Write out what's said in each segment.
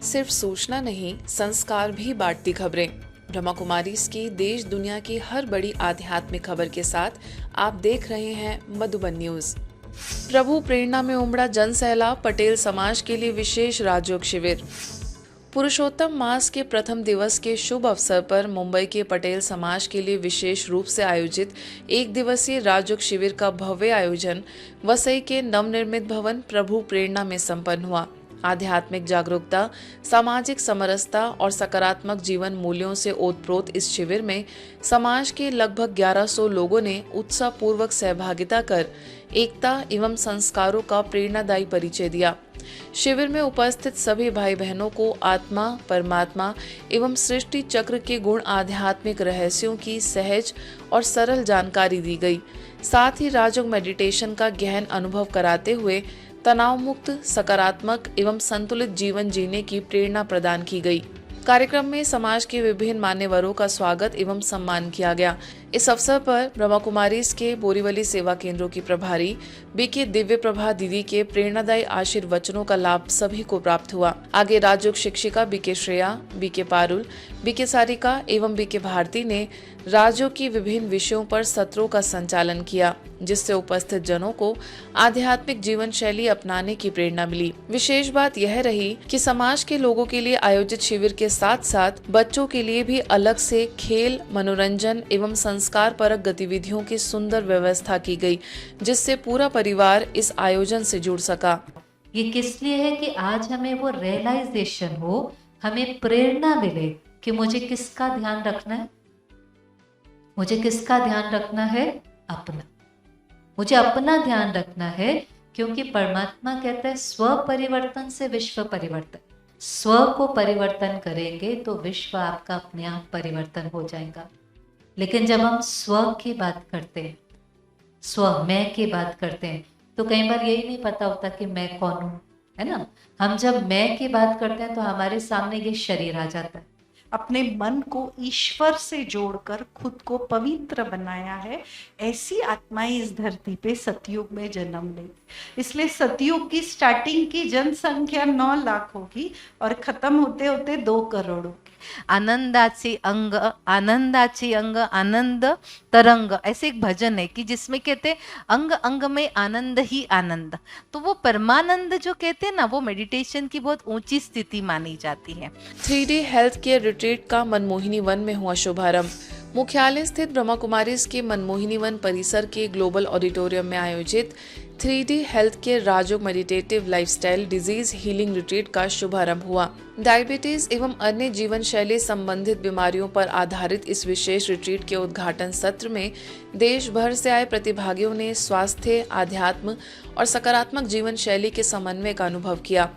सिर्फ सूचना नहीं, संस्कार भी बांटती खबरें। ब्रह्मा कुमारीज की देश दुनिया की हर बड़ी आध्यात्मिक खबर के साथ आप देख रहे हैं मधुबन न्यूज। प्रभु प्रेरणा में उमड़ा जन सैलाब, पटेल समाज के लिए विशेष राजयोग शिविर। पुरुषोत्तम मास के प्रथम दिवस के शुभ अवसर पर मुंबई के पटेल समाज के लिए विशेष रूप से आयोजित एक दिवसीय राजयोग शिविर का भव्य आयोजन वसई के नवनिर्मित भवन प्रभु प्रेरणा में संपन्न हुआ। आध्यात्मिक जागरूकता, सामाजिक समरसता और सकारात्मक जीवन मूल्यों से ओतप्रोत इस शिविर में समाज के लगभग 1100 लोगों ने उत्साहपूर्वक सहभागिता कर एकता एवं संस्कारों का प्रेरणादायी परिचय दिया। शिविर में उपस्थित सभी भाई बहनों को आत्मा, परमात्मा एवं सृष्टि चक्र के गुण, आध्यात्मिक रहस्यों की सहज और सरल जानकारी दी गई। साथ ही राजयोग मेडिटेशन का गहन अनुभव कराते हुए तनाव मुक्त, सकारात्मक एवं संतुलित जीवन जीने की प्रेरणा प्रदान की गई। कार्यक्रम में समाज के विभिन्न मान्यवरों का स्वागत एवं सम्मान किया गया। इस अवसर पर ब्रह्मा कुमारीज के बोरीवली सेवा केंद्रों की प्रभारी बीके दिव्य प्रभा दीदी के प्रेरणादायी आशीर्वचनों का लाभ सभी को प्राप्त हुआ। आगे राजयोग शिक्षिका BK Shreya, BK Parul, BK Sarika एवं बीके भारती ने राजयोग की विभिन्न विषयों पर सत्रों का संचालन किया, जिससे उपस्थित जनों को आध्यात्मिक जीवन शैली अपनाने की प्रेरणा मिली। विशेष बात यह रही कि समाज के लोगों के लिए आयोजित शिविर के साथ साथ बच्चों के लिए भी अलग से खेल, मनोरंजन एवं संस्कार परक गतिविधियों की सुंदर व्यवस्था की गई, जिससे पूरा परिवार इस आयोजन से जुड़ सका। ये किस लिए है कि आज हमें वो रियलाइजेशन हो, हमें प्रेरणा मिले कि मुझे किसका ध्यान रखना है। मुझे किसका ध्यान रखना है? अपना। मुझे अपना ध्यान रखना है, क्योंकि परमात्मा कहता है स्व परिवर्तन से विश्व परिवर्तन। स्व को परिवर्तन करेंगे तो विश्व आपका अपने आप परिवर्तन हो जाएगा। लेकिन जब हम स्व की बात करते हैं, स्व मैं की बात करते हैं, तो कई बार यही नहीं पता होता कि मैं कौन हूँ, है ना। हम जब मैं की बात करते हैं तो हमारे सामने ये शरीर आ जाता है। अपने मन को ईश्वर से जोड़कर खुद को पवित्र बनाया है, ऐसी आत्माएं इस धरती पे सतयुग में जन्म लेंगी। इसलिए सतयुग की स्टार्टिंग की जनसंख्या 9 लाख होगी और खत्म होते होते 2 करोड़ होगी। आनंदाची अंग, आनंदाची अंग, आनंद तरंग, ऐसे एक भजन है कि जिसमें कहते हैं अंग अंग में आनंद ही आनंद। तो वो परमानंद जो कहते हैं ना, वो मेडिटेशन की बहुत ऊंची स्थिति मानी जाती है। 3D हेल्थ केयर रिट्रीट का मनमोहिनी वन में हुआ शुभारंभ। मुख्यालय स्थित ब्रह्मा कुमारीज के मनमोहिनी वन परिसर के ग्लोबल ऑडिटोरियम में आयोजित 3D health care Rajyoga meditative lifestyle disease healing retreat का शुभारंभ हुआ। डायबिटीज एवं अन्य जीवन शैली संबंधित बीमारियों पर आधारित इस विशेष रिट्रीट के उद्घाटन सत्र में देश भर से आए प्रतिभागियों ने स्वास्थ्य, आध्यात्म और सकारात्मक जीवन शैली के समन्वय का अनुभव किया।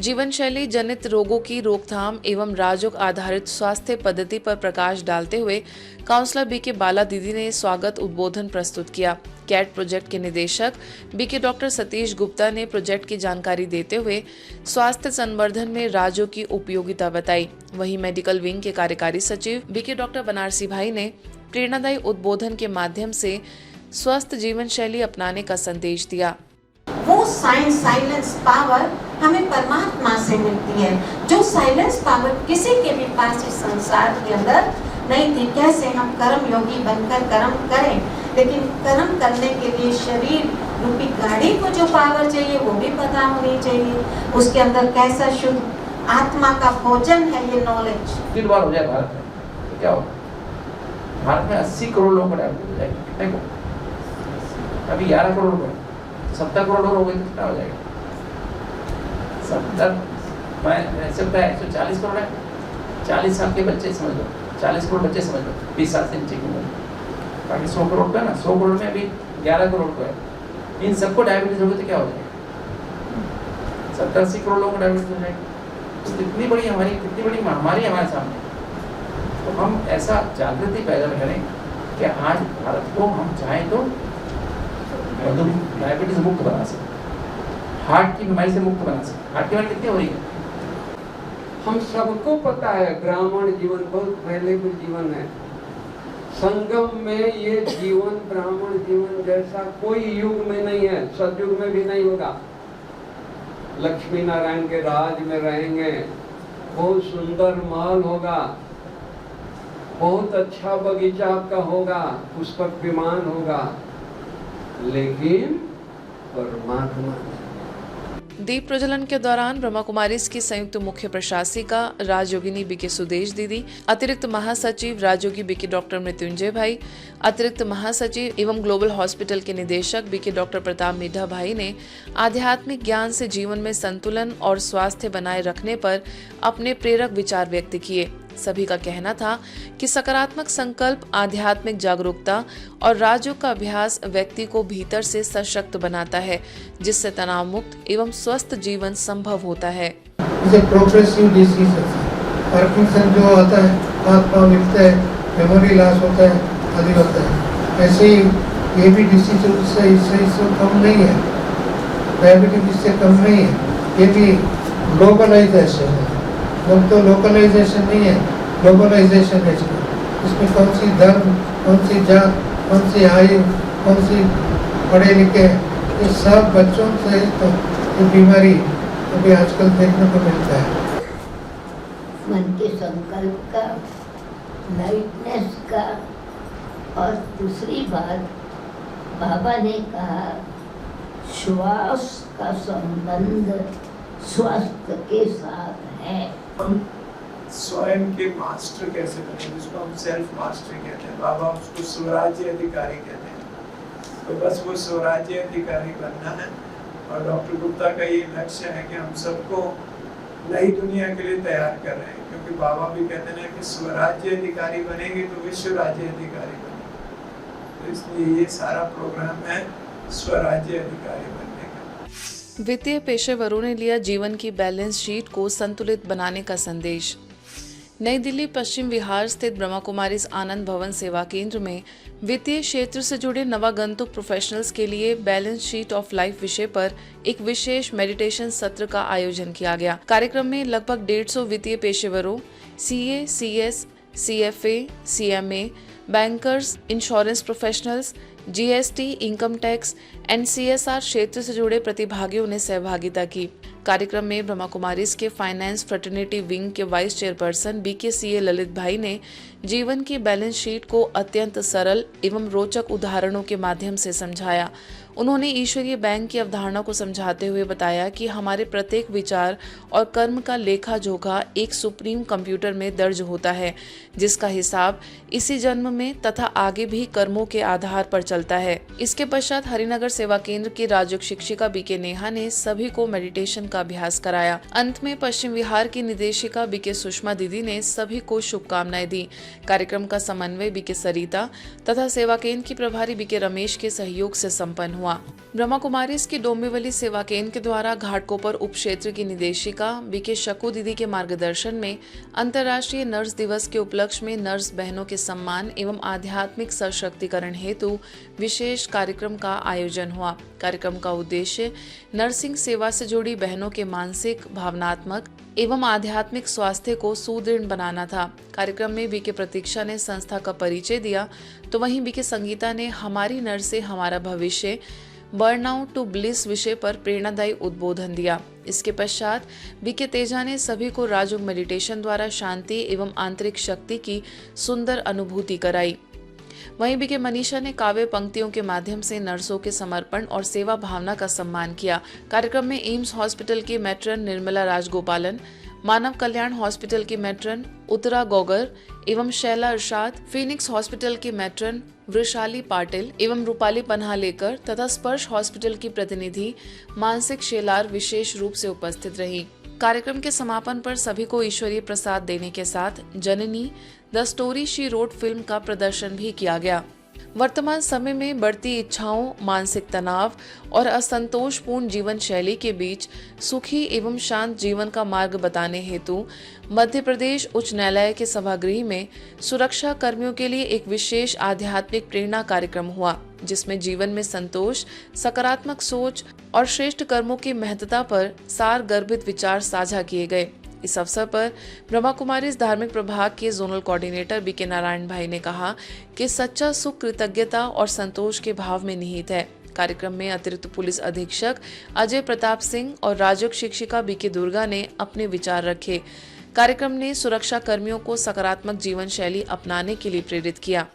जीवन शैली जनित रोगों की रोकथाम एवं राजयोग आधारित स्वास्थ्य पद्धति पर प्रकाश डालते हुए काउंसलर बीके बाला दीदी ने स्वागत उद्बोधन प्रस्तुत किया। कैट प्रोजेक्ट के निदेशक बीके डॉक्टर सतीश गुप्ता ने प्रोजेक्ट की जानकारी देते हुए स्वास्थ्य संवर्धन में राजयोग की उपयोगिता बताई। वहीं मेडिकल विंग के कार्यकारी सचिव बीके डॉक्टर बनारसी भाई ने प्रेरणादायी उद्बोधन के माध्यम से स्वस्थ जीवन शैली अपनाने का संदेश दिया। वो साइलेंस पावर हमें परमात्मा से मिलती है, जो साइलेंस पावर किसी के भी पास इस संसार के अंदर नहीं थी। कैसे हम कर्म योगी बनकर कर्म करें, लेकिन कर्म करने के लिए शरीर रूपी गाड़ी को जो पावर चाहिए वो भी पता होनी चाहिए। उसके अंदर कैसा शुद्ध आत्मा का भोजन है ये नॉलेज। फिर बार हो जाए भारत में तो क्या होगा? भारत में 80 करोड़ लोगों को डायबिटीज हो जाएगी। कितने को? अभी 11 करोड़ को, 70 करोड़ हो गए तो कितना हो जाएगा? 70 मैं सकता है 140 करोड़ है। 40 साल के बच्चे समझ लो, 40 करोड़ बच्चे समझ लो, 20 साल से नीचे की उम्र। बाकी 100 करोड़ का ना, 100 करोड़ में अभी 11 करोड़ को है। इन सबको डायबिटीज होगी तो क्या हो जाएगा? 70-80 करोड़ लोगों को डायबिटीज हो जाएगी। तो कितनी बड़ी महामारी हमारे सामने। तो हम ऐसा जागृति पैदा करें कि आज भारत को हम चाहें तो डायबिटीज मुक्त बना सकते, हार्ट की बीमारी से मुक्त बना सकते। हार्ट की बीमारी कितनी हो रही है? हम सबको पता है ब्राह्मण जीवन बहुत वैल्यूएबल जीवन है। संगम में ये जीवन ब्राह्मण जीवन जैसा कोई युग में नहीं है, सतयुग में भी नहीं होगा। लक्ष्मी नारायण के राज में रहेंगे, बहुत सुंदर महल होगा, बहुत अच्छा बगीचा आपका होगा, पुष्पक विमान होगा, लेकिन परमात्मा दीप प्रज्वलन के दौरान ब्रह्मा कुमारीज की संयुक्त मुख्य प्रशासिका राजयोगिनी बीके सुदेश दीदी, अतिरिक्त महासचिव राजयोगी बीके डॉक्टर मृत्युंजय भाई, अतिरिक्त महासचिव एवं ग्लोबल हॉस्पिटल के निदेशक बीके डॉक्टर प्रताप मिड्ढा भाई ने आध्यात्मिक ज्ञान से जीवन में संतुलन और स्वास्थ्य बनाए रखने पर अपने प्रेरक विचार व्यक्त किए। सभी का कहना था कि सकारात्मक संकल्प, आध्यात्मिक जागरूकता और राजयोग का अभ्यास व्यक्ति को भीतर से सशक्त बनाता है, जिससे तनाव मुक्त एवं स्वस्थ जीवन संभव होता है। प्रोग्रेसिव डिसीज पार्किंसन जो आता है, हाथ पांव लिखता है, मेमोरी लॉस होता है, आदि होता है। ऐसे ही ये भी डिसीज इससे कम नहीं है, डायबिटीज इससे कम नहीं है। ये भी ग्लोबलाइजेशन है, लोग तो लोकलाइजेशन नहीं है, ग्लोबलाइजेशन है। इसमें कौन सी धर्म, कौन सी जात, कौन सी आयु, कौन सी पढ़े लिखे, ये सब बच्चों से तो ये बीमारी अभी आजकल देखने को मिलता है। मन के संकल्प का, लाइटनेस का, और दूसरी बात बाबा ने कहा श्वास का संबंध स्वास्थ्य के साथ है। हम स्वयं के मास्टर कैसे बने, जिसको हम सेल्फ मास्टरी कहते हैं, बाबा उसको स्वराज्य अधिकारी कहते हैं। तो बस वो स्वराज्य अधिकारी बनना है, और डॉक्टर गुप्ता का ये लक्ष्य है कि हम सबको नई दुनिया के लिए तैयार कर रहे हैं, क्योंकि बाबा भी कहते हैं कि स्वराज्य अधिकारी बनेंगे तो विश्व राज्य अधिकारी बनेंगे। तो इसलिए ये सारा प्रोग्राम है स्वराज्य अधिकारी बनने का। वित्तीय पेशेवरों ने लिया जीवन की बैलेंस शीट को संतुलित बनाने का संदेश। नई दिल्ली पश्चिम विहार स्थित ब्रह्मा कुमारीज आनंद भवन सेवा केंद्र में वित्तीय क्षेत्र से जुड़े नवागंतुक प्रोफेशनल्स के लिए बैलेंस शीट ऑफ लाइफ विषय पर एक विशेष मेडिटेशन सत्र का आयोजन किया गया। कार्यक्रम में लगभग 150 वित्तीय पेशेवरों, CA, CS, CFA, CMA, bankers, insurance professionals, GST, income tax and CSR क्षेत्र से जुड़े प्रतिभागियों ने सहभागिता की। कार्यक्रम में ब्रह्मा कुमारीज के फाइनेंस फ्रेटर्निटी विंग के वाइस चेयरपर्सन बीके ललित भाई ने जीवन की बैलेंस शीट को अत्यंत सरल एवं रोचक उदाहरणों के माध्यम से समझाया। उन्होंने ईश्वरीय बैंक की अवधारणा को समझाते हुए बताया कि हमारे प्रत्येक विचार और कर्म का लेखा जोखा एक सुप्रीम कंप्यूटर में दर्ज होता है, जिसका हिसाब इसी जन्म में तथा आगे भी कर्मों के आधार पर चलता है। इसके पश्चात हरिनगर सेवा केंद्र की राजयोग शिक्षिका बीके नेहा ने सभी को मेडिटेशन का अभ्यास कराया। अंत में पश्चिम विहार की निदेशिका बीके सुषमा दीदी ने सभी को शुभकामनाएं दी। कार्यक्रम का समन्वय बीके सरिता तथा सेवा केंद्र की प्रभारी बीके रमेश के सहयोग से संपन्न हुआ। ब्रह्मा कुमारीज की डोंबिवली सेवा केंद्र के द्वारा घाटकोपर उप क्षेत्र की निदेशिका बीके शकू दीदी के मार्गदर्शन में अंतर्राष्ट्रीय नर्स दिवस के उपलक्ष्य में नर्स बहनों के सम्मान एवं आध्यात्मिक सशक्तिकरण हेतु विशेष कार्यक्रम का आयोजन हुआ। कार्यक्रम का उद्देश्य नर्सिंग सेवा से जुड़ी बहनों के मानसिक, भावनात्मक एवं आध्यात्मिक स्वास्थ्य को सुदृढ़ बनाना था। कार्यक्रम में बीके प्रतीक्षा ने संस्था का परिचय दिया, तो वहीं बीके संगीता ने हमारी नर्स से हमारा भविष्य, बर्नआउट टू ब्लिस विषय पर प्रेरणादायी उद्बोधन दिया। इसके पश्चात बीके तेजा ने सभी को राजयोग मेडिटेशन द्वारा शांति एवं आंतरिक शक्ति की सुंदर अनुभूति कराई। वहीं बीके मनीषा ने काव्य पंक्तियों के माध्यम से नर्सों के समर्पण और सेवा भावना का सम्मान किया। कार्यक्रम में एम्स हॉस्पिटल की मैट्रन निर्मला राजगोपालन, मानव कल्याण हॉस्पिटल की मैट्रन उत्तरा गोगर एवं शैला इरशाद, फीनिक्स हॉस्पिटल की मैट्रन वृशाली पाटिल एवं रूपाली पन्हालेकर तथा स्पर्श हॉस्पिटल की प्रतिनिधि मानसिक शेलार विशेष रूप से उपस्थित रही। कार्यक्रम के समापन पर सभी को ईश्वरीय प्रसाद देने के साथ Janani the story she wrote film का प्रदर्शन भी किया गया। वर्तमान समय में बढ़ती इच्छाओं, मानसिक तनाव और असंतोषपूर्ण जीवन शैली के बीच सुखी एवं शांत जीवन का मार्ग बताने हेतु मध्य प्रदेश उच्च न्यायालय के सभागृह में सुरक्षा कर्मियों के लिए एक विशेष आध्यात्मिक प्रेरणा कार्यक्रम हुआ, जिसमें जीवन में संतोष, सकारात्मक सोच और श्रेष्ठ कर्मों की महत्ता पर सार गर्भित विचार साझा किए गए। इस अवसर पर ब्रह्मा कुमारीज धार्मिक प्रभाग के जोनल कोऑर्डिनेटर बीके नारायण भाई ने कहा कि सच्चा सुख कृतज्ञता और संतोष के भाव में निहित है। कार्यक्रम में अतिरिक्त पुलिस अधीक्षक अजय प्रताप सिंह और राजयोग शिक्षिका बीके दुर्गा ने अपने विचार रखे। कार्यक्रम ने सुरक्षा कर्मियों को सकारात्मक जीवन शैली अपनाने के लिए प्रेरित किया।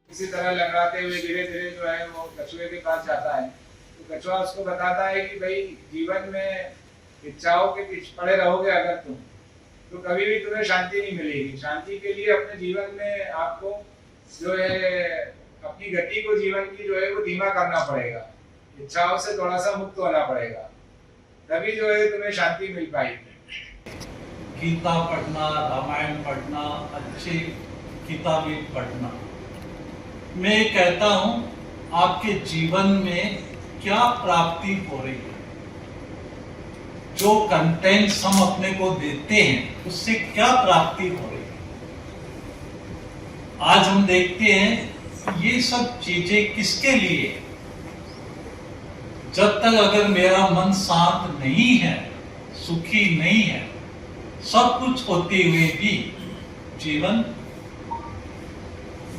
इसी तरह लंगड़ाते हुए धीरे धीरे जो है वो कछुए के पास जाता है, तो कछुआ उसको बताता है कि भाई जीवन में इच्छाओं के पीछे पड़े रहोगे अगर तुम, तो कभी भी तुम्हें शांति नहीं मिलेगी। शांति के लिए अपने जीवन में आपको जो है अपनी गति को जीवन की जो है वो धीमा करना पड़ेगा, इच्छाओं से थोड़ा सा मुक्त होना पड़ेगा, तभी जो है तुम्हें शांति मिल पाएगी। गीता पढ़ना, रामायण पढ़ना, अच्छी किताबें पढ़ना। मैं कहता हूँ आपके जीवन में क्या प्राप्ति हो रही है, जो कंटेंट्स हम अपने को देते हैं उससे क्या प्राप्ति हो रही है। आज हम देखते हैं ये सब चीजें किसके लिए। जब तक अगर मेरा मन शांत नहीं है, सुखी नहीं है, सब कुछ होते हुए भी जीवन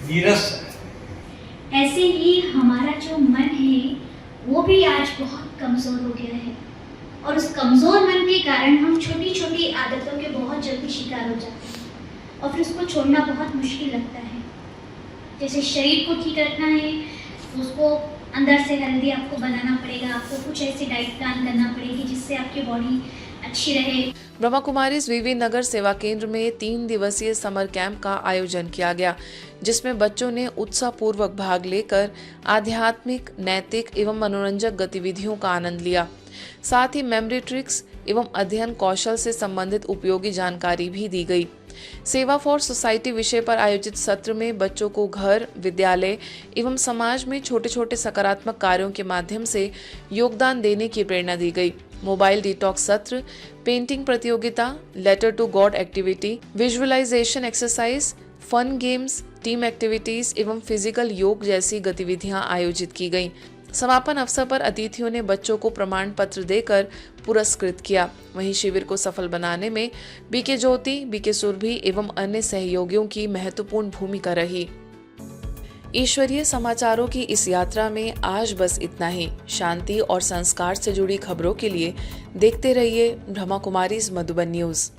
नीरस है। ऐसे ही हमारा जो मन है वो भी आज बहुत कमजोर हो गया है, और उस कमजोर मन के कारण हम छोटी छोटी आदतों के बहुत जल्दी शिकार हो जाते हैं और फिर उसको छोड़ना बहुत मुश्किल लगता है। जैसे शरीर को ठीक रखना है तो उसको अंदर से हेल्दी आपको बनाना पड़ेगा, आपको कुछ ऐसी डाइट प्लान करना पड़ेगी जिससे आपकी बॉडी अच्छी रहे। ब्रह्मा कुमारीज वीवी नगर सेवा केंद्र में 3 दिवसीय समर कैंप का आयोजन किया गया, जिसमें बच्चों ने उत्साहपूर्वक भाग लेकर आध्यात्मिक, नैतिक एवं मनोरंजक गतिविधियों का आनंद लिया। साथ ही मेमोरी ट्रिक्स एवं अध्ययन कौशल से संबंधित उपयोगी जानकारी भी दी गई। सेवा फॉर सोसाइटी विषय पर आयोजित सत्र में बच्चों को घर, विद्यालय एवं समाज में छोटे छोटे सकारात्मक कार्यों के माध्यम से योगदान देने की प्रेरणा दी गई। मोबाइल डिटॉक्स सत्र, पेंटिंग प्रतियोगिता, letter to God activity, visualisation exercise, fun games, team activities एवं फिजिकल योग जैसी गतिविधियां आयोजित की गईं। समापन अवसर पर अतिथियों ने बच्चों को प्रमाण पत्र देकर पुरस्कृत किया। वहीं शिविर को सफल बनाने में बीके ज्योति, बीके सुरभि एवं अन्य सहयोगियों की महत्वपूर्ण भूमिका रही। ईश्वरीय समाचारों की इस यात्रा में आज बस इतना ही। शांति और संस्कार से जुड़ी खबरों के लिए देखते रहिए ब्रह्मा कुमारीज मधुबन न्यूज।